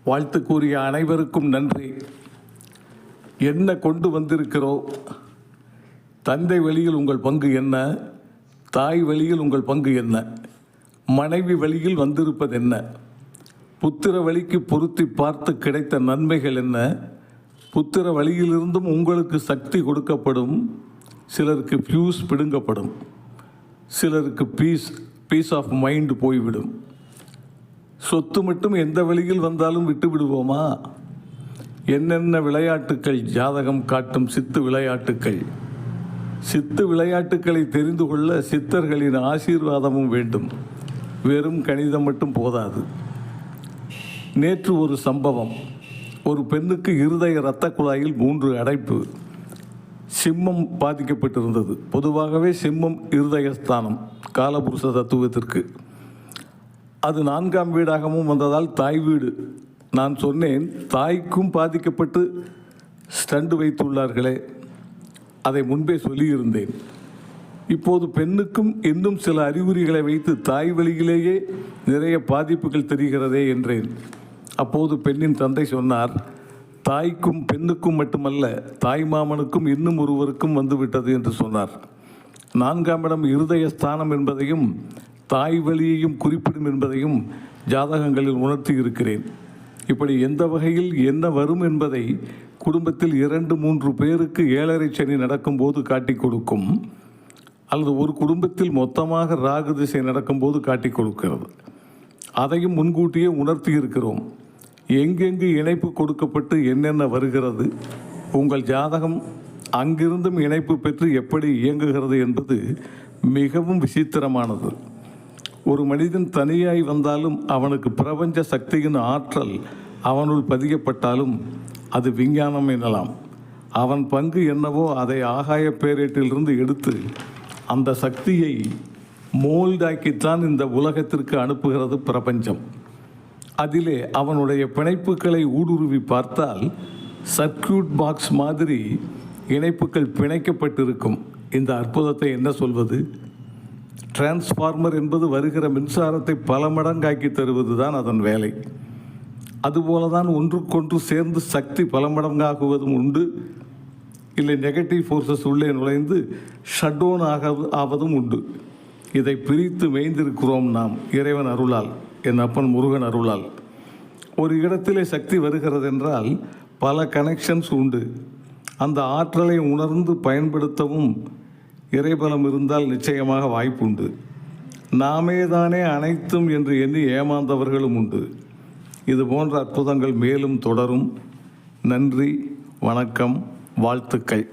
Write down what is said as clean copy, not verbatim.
வாழ்த்து கூறிய அனைவருக்கும் நன்றி. என்ன கொண்டு வந்திருக்கிறோ, தந்தை வழியில் உங்கள் பங்கு என்ன, தாய் வழியில் உங்கள் பங்கு என்ன, மனைவி வழியில் வந்திருப்பது என்ன, புத்திர வழிக்கு பொருத்தி பார்த்து கிடைத்த நன்மைகள் என்ன, புத்திர வழியிலிருந்தும் உங்களுக்கு சக்தி கொடுக்கப்படும். சிலருக்கு ஃபியூஸ் பிடுங்கப்படும், சிலருக்கு பீஸ் ஆஃப் மைண்ட் போய்விடும். சொத்து மட்டும் எந்த வழியில் வந்தாலும் விட்டு விடுவோமா? என்னென்ன விளையாட்டுக்கள் ஜாதகம் காட்டும் சித்து விளையாட்டுக்கள். சித்து விளையாட்டுக்களை தெரிந்து கொள்ள சித்தர்களின் ஆசீர்வாதமும் வேண்டும். வெறும் கணிதம் மட்டும் போதாது. நேற்று ஒரு சம்பவம். ஒரு பெண்ணுக்கு இருதய இரத்த குழாயில் 3 அடைப்பு. சிம்மம் பாதிக்கப்பட்டிருந்தது. பொதுவாகவே சிம்மம் இருதயஸ்தானம் காலபுருஷ தத்துவத்திற்கு. அது 4ஆம் வீடாகவும் வந்ததால் தாய் வீடு. நான் சொன்னேன், தாய்க்கும் பாதிக்கப்பட்டு ஸ்டண்ட் வைத்துள்ளார்களே, அதை முன்பே சொல்லியிருந்தேன். இப்போது பெண்ணுக்கும் இன்னும் சில அறிகுறிகளை வைத்து தாய் வழியிலேயே நிறைய பாதிப்புகள் தெரிகிறதே என்றேன். அப்போது பெண்ணின் தந்தை சொன்னார், தாய்க்கும் பெண்ணுக்கும் மட்டுமல்ல, தாய் மாமனுக்கும் இன்னும் ஒருவருக்கும் வந்துவிட்டது என்று சொன்னார். 4ஆம் இடம் இருதயஸ்தானம் என்பதையும் தாய் வழியையும் குறிப்பிடும் என்பதையும் ஜாதகங்களில் உணர்த்தி இருக்கிறேன். இப்படி எந்த வகையில் என்ன வரும் என்பதை குடும்பத்தில் 2-3 பேருக்கு 7.5 சனி நடக்கும்போது காட்டி கொடுக்கும், அல்லது ஒரு குடும்பத்தில் மொத்தமாக ராகு திசை நடக்கும்போது காட்டி கொடுக்கிறது. அதையும் முன்கூட்டியே உணர்த்தி இருக்கிறோம். எங்கெங்கு இணைப்பு கொடுக்கப்பட்டு என்னென்ன வருகிறது, உங்கள் ஜாதகம் அங்கிருந்தும் இணைப்பு பெற்று எப்படி இயங்குகிறது என்பது மிகவும் விசித்திரமானது. ஒரு மனிதன் தனியாய் வந்தாலும் அவனுக்கு பிரபஞ்ச சக்தியின் ஆற்றல் அவனுள் பதியப்பட்டாலும் அது விஞ்ஞானம் எனலாம். அவன் பங்கு என்னவோ அதை ஆகாய பேரேட்டிலிருந்து எடுத்து அந்த சக்தியை மோல்டாக்கித்தான் இந்த உலகத்திற்கு அனுப்புகிறது பிரபஞ்சம். அதிலே அவனுடைய பிணைப்புகளை ஊடுருவி பார்த்தால் சர்க்கியூட் பாக்ஸ் மாதிரி இணைப்புகள் பிணைக்கப்பட்டிருக்கும். இந்த அற்புதத்தை என்ன சொல்வது? டிரான்ஸ்ஃபார்மர் என்பது வருகிற மின்சாரத்தை பல மடங்காக்கி தருவது தான் அதன் வேலை. அதுபோல தான் ஒன்றுக்கொன்று சேர்ந்து சக்தி பல மடங்காகுவதும் உண்டு. இல்லை, நெகட்டிவ் ஃபோர்ஸஸ் உள்ளே நுழைந்து ஷட் டவுன் ஆவதும் உண்டு. இதை பிரித்து மேய்ந்திருக்கிறோம் நாம் இறைவன் அருளால், என் அப்பன் முருகன் அருளால். ஒரு இடத்திலே சக்தி வருகிறது என்றால் பல கனெக்ஷன்ஸ் உண்டு. அந்த ஆற்றலை உணர்ந்து பயன்படுத்தவும் இறைபலம் இருந்தால் நிச்சயமாக வாய்ப்புண்டு. நாமே தானே அனைத்தும் என்று எண்ணி ஏமாந்தவர்களும் உண்டு. இது போன்ற அற்புதங்கள் மேலும் தொடரும். நன்றி, வணக்கம், வாழ்த்துக்கள்.